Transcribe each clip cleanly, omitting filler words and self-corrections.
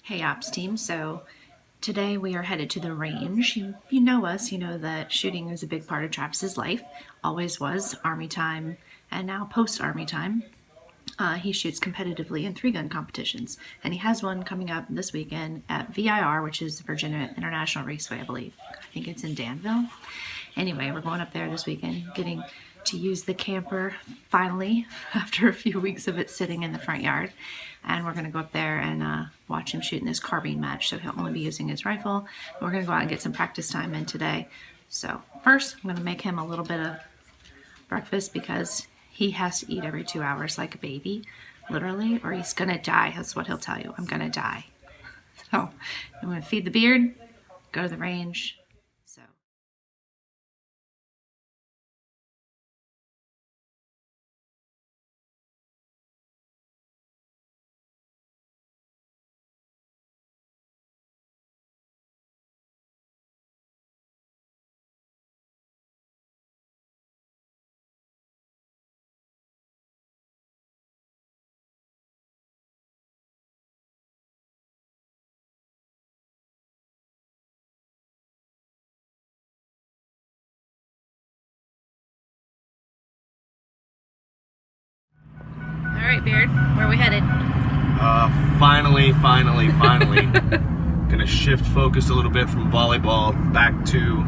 Hey Ops team, so today we are headed to the range. You know us, you know that shooting is a big part of Travis's life, always was, Army time, and now post-Army time. He shoots competitively in 3-gun competitions, and he has one coming up this weekend at VIR, which is Virginia International Raceway, I believe. I think it's in Danville. Anyway, we're going up there this weekend, getting to use the camper finally after a few weeks of it sitting in the front yard. And we're going to go up there and watch him shoot in this carbine match. So he'll only be using his rifle. We're going to go out and get some practice time in today. So first, I'm going to make him a little bit of breakfast because he has to eat every 2 hours like a baby, literally, or he's going to die. That's what he'll tell you. I'm going to die. So I'm going to feed the beard, go to the range. So. Alright, Beard, where are we headed? Finally. Gonna shift focus a little bit from volleyball back to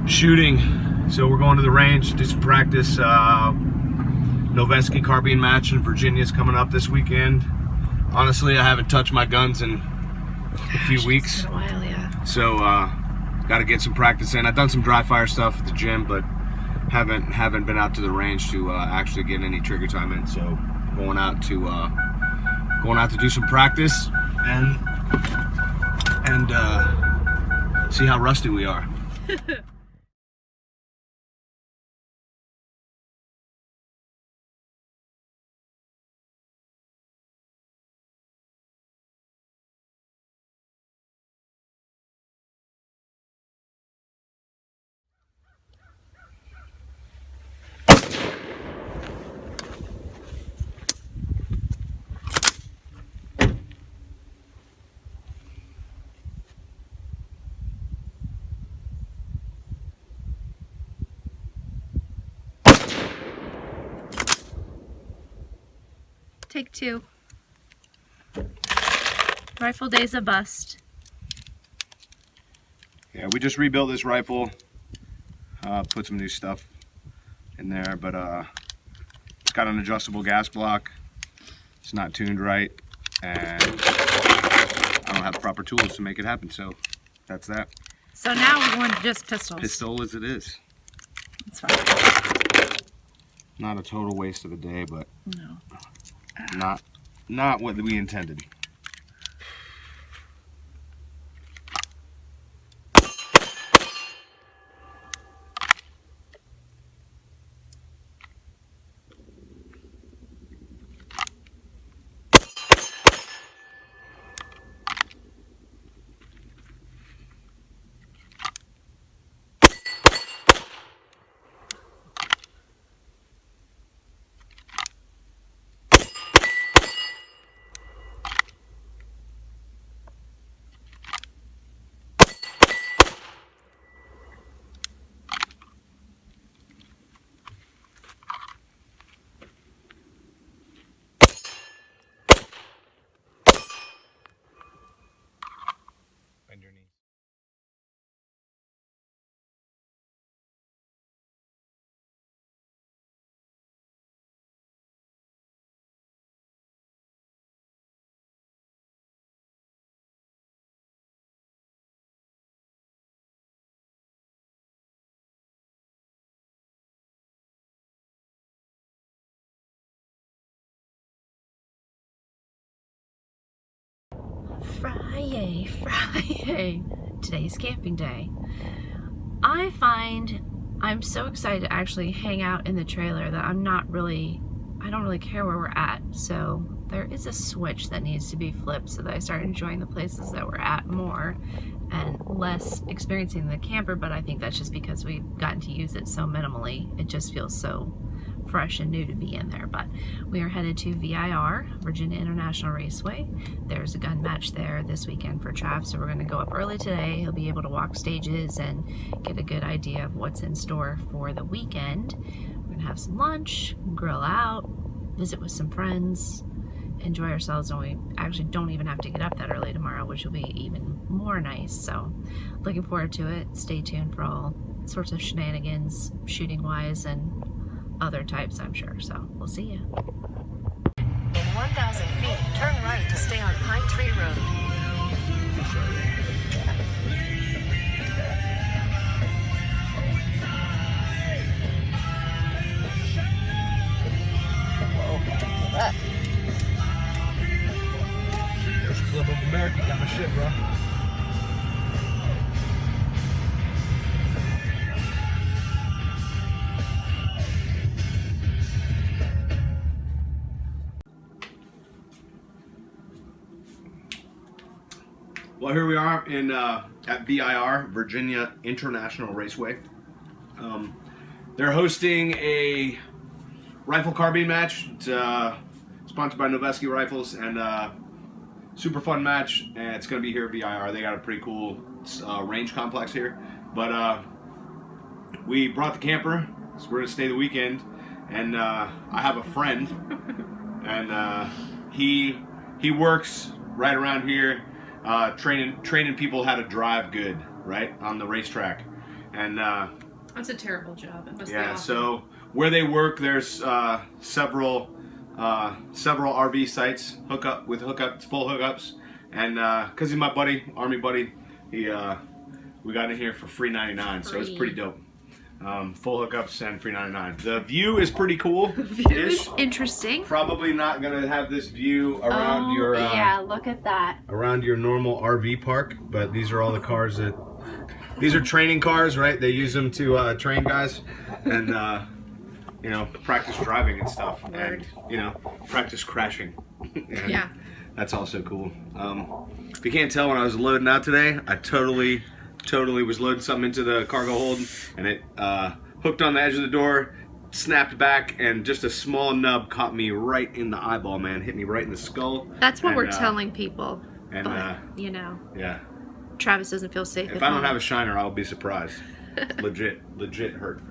shooting. So we're going to the range, do some practice. Noveske Carbine match in Virginia is coming up this weekend. Honestly, I haven't touched my guns in a few weeks. It's been a while, yeah. So got to get some practice in. I've done some dry fire stuff at the gym, but haven't been out to the range to actually get any trigger time in. So going out to do some practice and see how rusty we are. Take 2. Rifle day's a bust. Yeah, we just rebuilt this rifle, put some new stuff in there, but it's got an adjustable gas block. It's not tuned right, and I don't have proper tools to make it happen, so that's that. So now we're going to just pistols. Pistol as it is. That's fine. Not a total waste of a day, but No. not what we intended. Bend your knees. Friday. Today's camping day. I find I'm so excited to actually hang out in the trailer that I don't really care where we're at. So there is a switch that needs to be flipped so that I start enjoying the places that we're at more and less experiencing the camper, but I think that's just because we've gotten to use it so minimally. It just feels so fresh and new to be in there. But we are headed to VIR, Virginia International Raceway. There's a gun match there this weekend for Trav, so we're going to go up early today. He'll be able to walk stages and get a good idea of what's in store for the weekend. We're going to have some lunch, grill out, visit with some friends, enjoy ourselves, and we actually don't even have to get up that early tomorrow, which will be even more nice. So looking forward to it. Stay tuned for all sorts of shenanigans, shooting wise and other types, I'm sure. So we'll see you. In 1,000 feet, turn right to stay on Pine Tree Road. There's Club of America. Got my shit, bro. Well, here we are in at VIR, Virginia International Raceway. They're hosting a rifle carbine match. It's sponsored by Noveske Rifles, and super fun match. And it's going to be here at VIR. They got a pretty cool range complex here. But we brought the camper, so we're going to stay the weekend. And I have a friend, and he works right around here. Training people how to drive good, right, on the racetrack, and That's a terrible job. It must be yeah. awful. So where they work, there's several RV sites full hookups, and because he's my buddy, Army buddy, we got in here for free 99, so it's pretty dope. Full hookups and free 99. The view is pretty cool. The view is interesting. Probably not gonna have this view around your yeah, look at that. around your normal RV park, but these are all the cars that these are training cars, right? They use them to train guys and you know, practice driving and stuff. Word. And you know, practice crashing. And Yeah. that's also cool. If you can't tell, when I was loading out today, I totally was loading something into the cargo hold, and it hooked on the edge of the door, snapped back, and just a small nub caught me right in the eyeball, man. Hit me right in the skull. That's what And, we're telling people. and, but, you know, Yeah. Travis doesn't feel safe If at I don't home. have a shiner, I'll be surprised. legit hurt.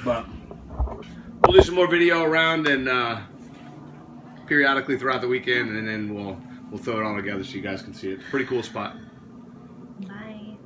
But we'll do some more video around and periodically throughout the weekend, and then we'll throw it all together so you guys can see it. Pretty cool spot. Bye.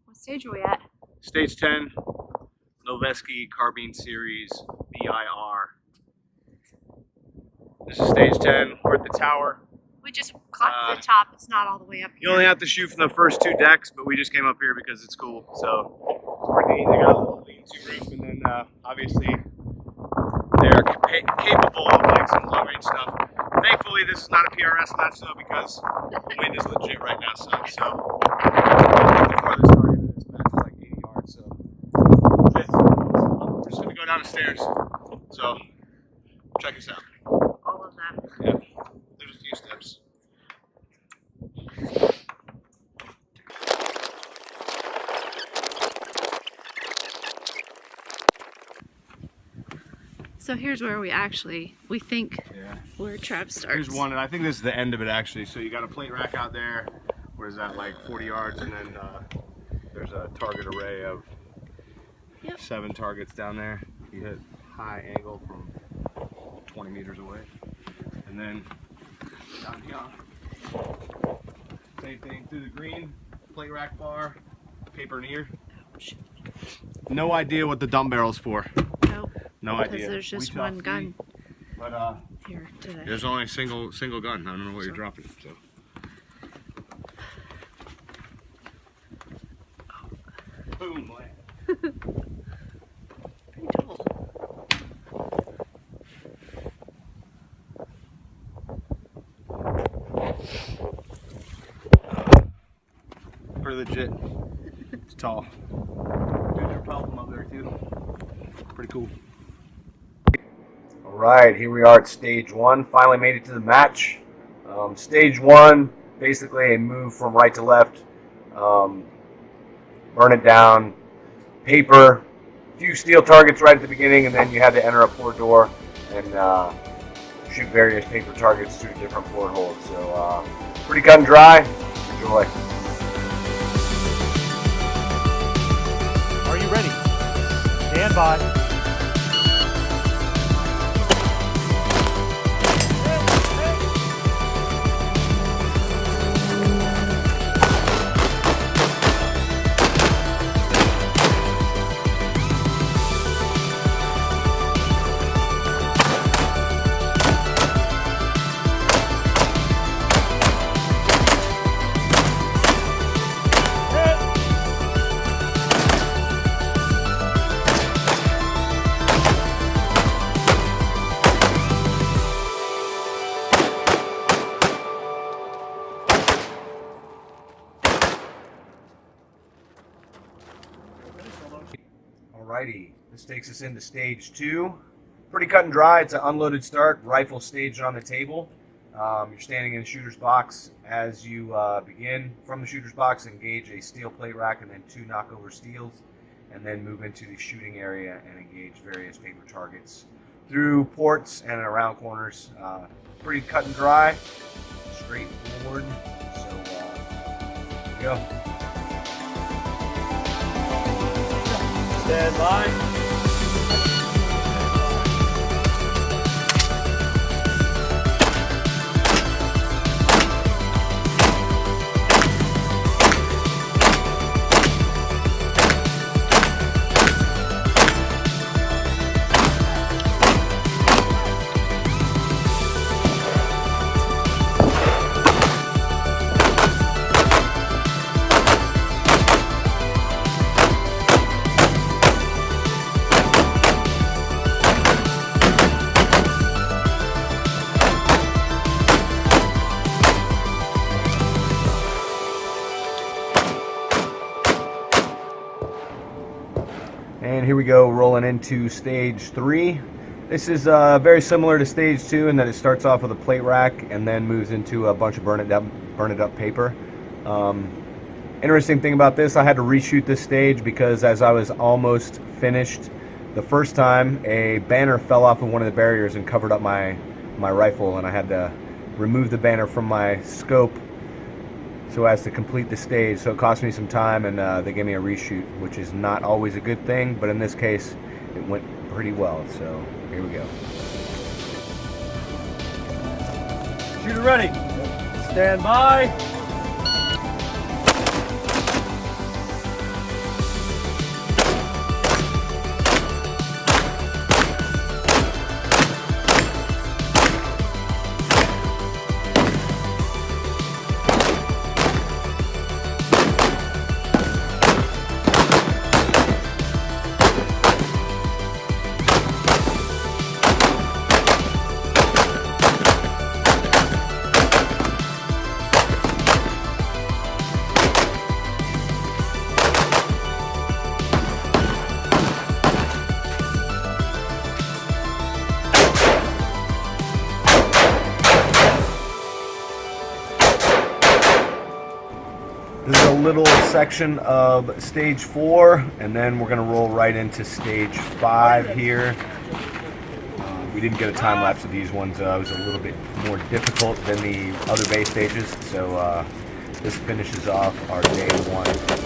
What stage are we at? Stage 10, Noveske Carbine Series, VIR. This is stage 10. We're at the tower. We just caught the top. It's not all the way up You here. only have to shoot from the first two decks, but we just came up here because it's cool. So it's pretty neat. They got a little lean-to roof, and then obviously they're capable of like some long-range stuff. Thankfully, this is not a PRS match though, because the wind is legit right now, son. So the farthest target of this match is like 80 yards. So we're just gonna go down the stairs. So check us out. All of them. Yeah, there's a few steps. So here's where we think Yeah. where Trav starts. Here's one, and I think this is the end of it actually. So you got a plate rack out there. Where is that, like 40 yards? And then there's a target array of 7 targets down there. You hit high angle from 20 meters away. And then down here, same thing through the green, plate rack bar, paper in here. Ouch. No idea what the dump barrel's for. Nope. No Because idea. there's just We one shall gun see. But here today. there's only a single gun. I don't know what you're dropping. So. Boom. Pretty tall. Pretty legit. It's tall. There's your problem up there too. Pretty cool. All right, here we are at stage one. Finally made it to the match. Stage one, basically a move from right to left. Burn it down. Paper. A few steel targets right at the beginning, and then you had to enter a port door and shoot various paper targets through different port holes. So pretty cut and dry. Enjoy. Are you ready? Stand by. Alrighty, this takes us into stage two. Pretty cut and dry. It's an unloaded start, rifle staged on the table. You're standing in the shooter's box. As you begin from the shooter's box, engage a steel plate rack and then 2 knockover steels, and then move into the shooting area and engage various paper targets through ports and around corners. Pretty cut and dry, straightforward. So here we go. Stand by. And here we go, rolling into stage three. This is very similar to stage two in that it starts off with a plate rack and then moves into a bunch of burn it up paper. Interesting thing about this, I had to reshoot this stage because as I was almost finished the first time, a banner fell off of one of the barriers and covered up my rifle, and I had to remove the banner from my scope so as to complete the stage. So it cost me some time, and they gave me a reshoot, which is not always a good thing, but in this case it went pretty well. So here we go. Shooter ready. Stand by. This is a little section of stage 4, and then we're going to roll right into stage 5 here. We didn't get a time lapse of these ones. It was a little bit more difficult than the other base stages, so this finishes off our day 1.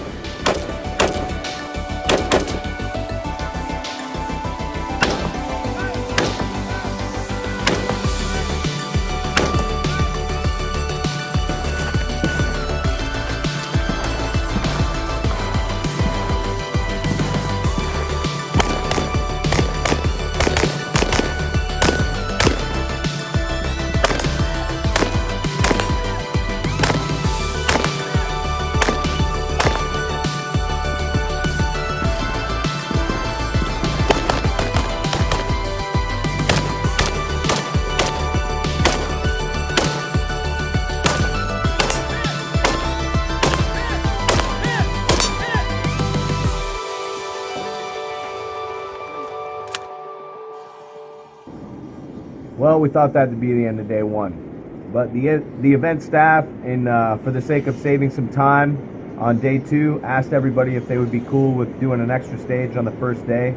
Well, we thought that to be the end of day one. But the event staff, for the sake of saving some time on day 2, asked everybody if they would be cool with doing an extra stage on the first day.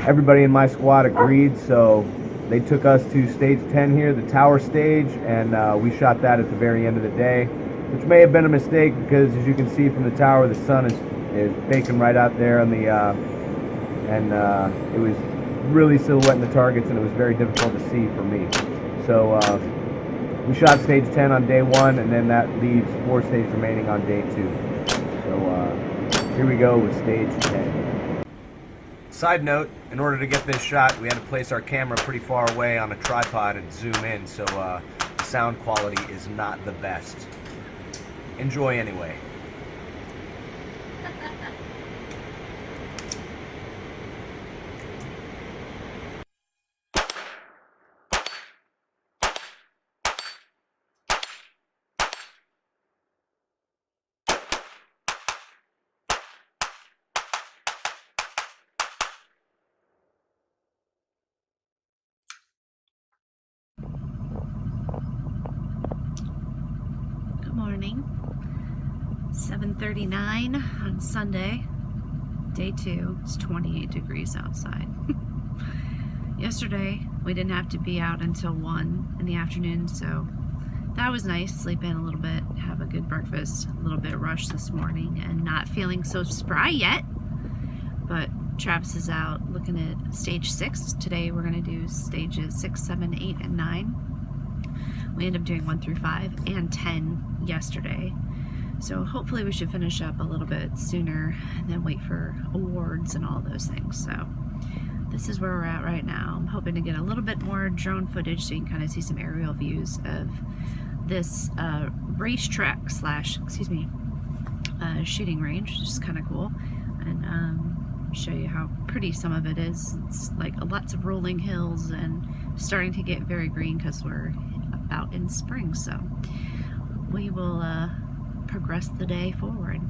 Everybody in my squad agreed, so they took us to stage 10 here, the tower stage, and we shot that at the very end of the day, which may have been a mistake because, as you can see from the tower, the sun is baking right out there on the, it was really silhouetting the targets, and it was very difficult to see for me. So we shot stage 10 on day 1, and then that leaves 4 stages remaining on day 2. So here we go with stage 10. Side note, in order to get this shot, we had to place our camera pretty far away on a tripod and zoom in, so the sound quality is not the best. Enjoy anyway. Good morning. 7:39 on Sunday, day 2. It's 28 degrees outside. Yesterday, we didn't have to be out until 1 in the afternoon, so that was nice. Sleep in a little bit, have a good breakfast, a little bit rushed this morning, and not feeling so spry yet. But Travis is out looking at stage 6. Today we're going to do stages 6, 7, 8, and 9. We ended up doing 1 through 5 and 10 yesterday. So hopefully we should finish up a little bit sooner and then wait for awards and all those things. So this is where we're at right now. I'm hoping to get a little bit more drone footage so you can kind of see some aerial views of this racetrack slash, shooting range, which is kind of cool. And show you how pretty some of it is. It's like lots of rolling hills and starting to get very green because we're about in spring. So we will progress the day forward.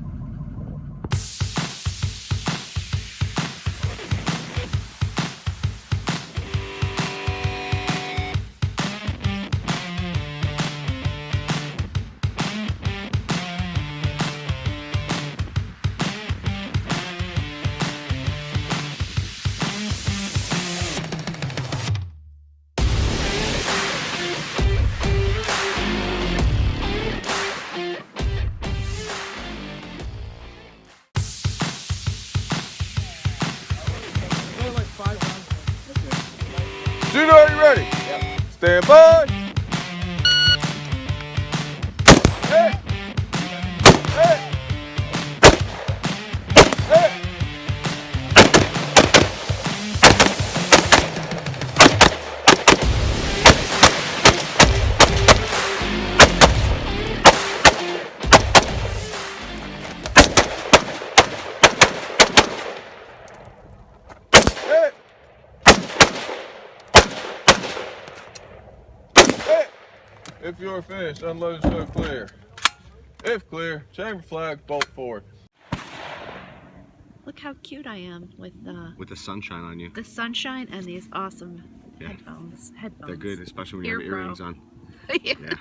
Juno, are you ready? Yep. Stand by. Hey. Hey. Hey. If you're finished, unload so clear. If clear, chamber flag, bolt forward. Look how cute I am with the sunshine on you. the sunshine and these awesome headphones. They're good, especially when you have Ear Pro. earrings on. Yes. Yeah.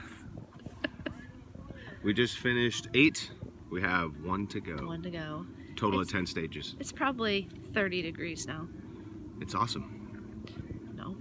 We just finished 8. We have 1 to go. 1 to go. Total of 10 stages. It's probably 30 degrees now. It's awesome. No.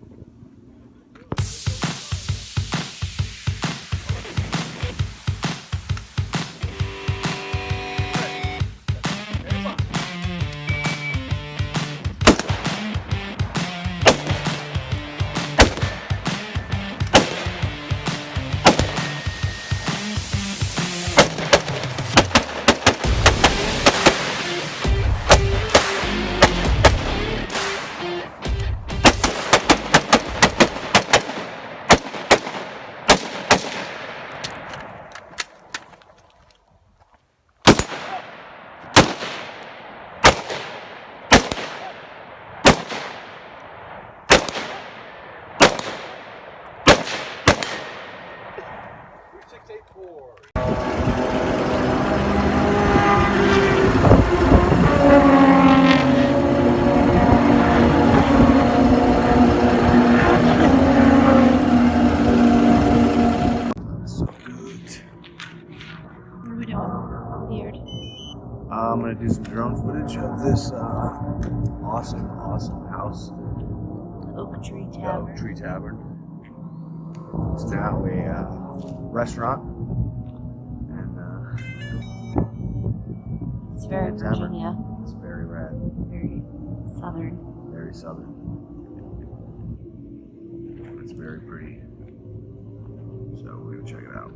image of this awesome house, Oak Tree the Tavern. Oak Tree Tavern. It's now a restaurant, and It's very tavern. Virginia. It's very rad, Very southern. very southern. It's very pretty. So we're gonna check it out.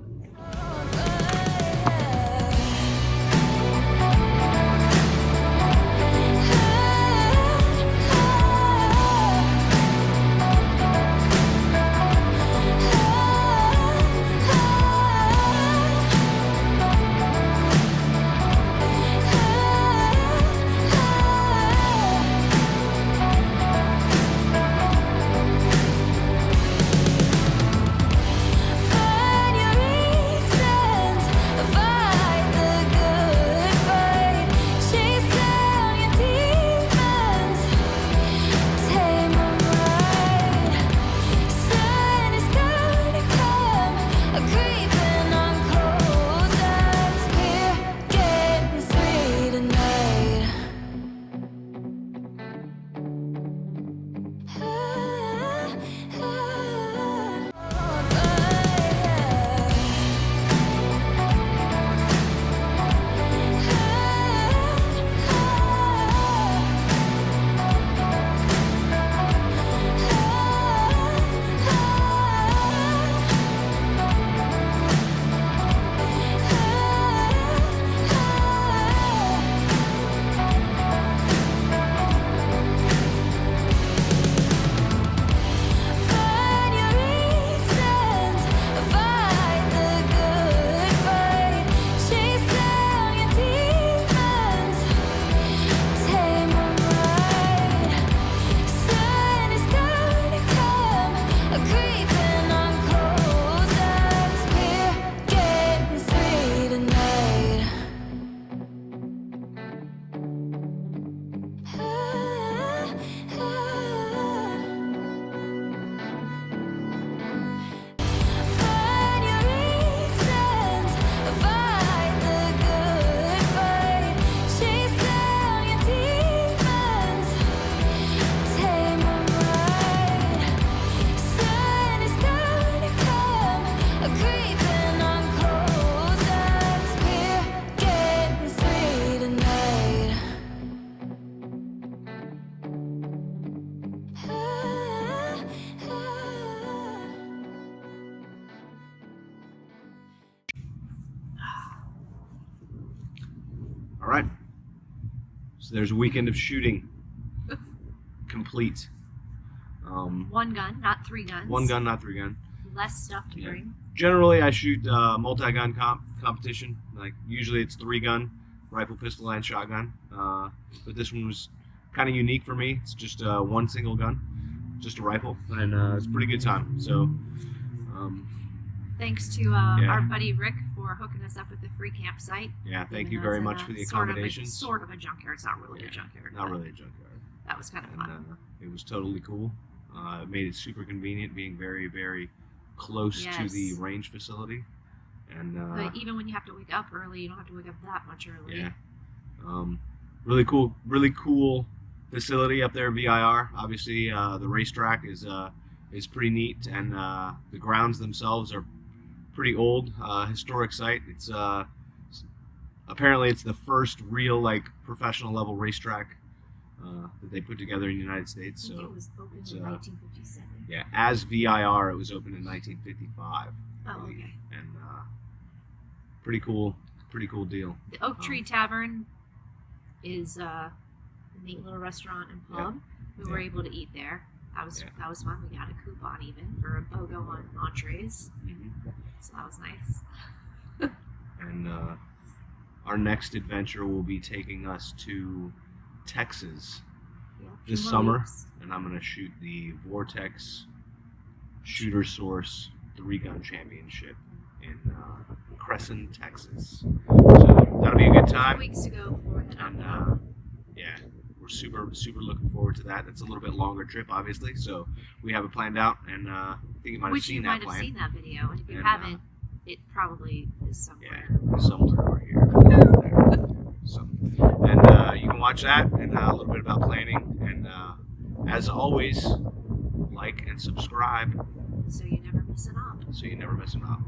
All right. So there's a weekend of shooting complete. One gun, not three guns. One gun, not three gun. Less stuff to Yeah. bring. Generally, I shoot multi-gun competition. Like usually, it's 3-gun, rifle, pistol, and shotgun. But this one was kind of unique for me. It's just one single gun, just a rifle, and it's a pretty good time. So, Thanks to our buddy Rick for hooking us up with the free campsite. yeah, thank Even you though very it's much in for the a accommodations. Sort of a junkyard. It's not really a junkyard. Not but really a junkyard. That was kind of And fun. it was totally cool. It made it super convenient, being very, very close to the Yes. range facility. And But even when you have to wake up early, you don't have to wake up that much early. yeah, really cool facility up there. VIR, obviously, the racetrack is pretty neat, and the grounds themselves are pretty old, historic site. It's apparently it's the first real professional level racetrack that they put together in the United States. I think So it was opened it's, in 1957. yeah, as VIR, it was opened in 1955. Oh, okay. And pretty cool deal. The Oak Tree Tavern is a neat little restaurant and pub. We were able to eat there. That was fun. We got a coupon even for a BOGO on entrees, so that was nice. And our next adventure will be taking us to Texas Yeah, a few this more summer, weeks. and I'm gonna shoot the Vortex Shooter Source 3-gun championship in Crescent, Texas. So that'll be a good time. 2 weeks to go before we head And out. yeah, we're super looking forward to that. It's a little bit longer trip, obviously, so we have it planned out, and I think you might have Which you seen that might have plan. seen that video, and if you And, haven't, it probably is somewhere. Yeah, somewhere over here. There. So, and you can watch that and a little bit about planning. And as always, like and subscribe So you never miss an op. so you never miss an op.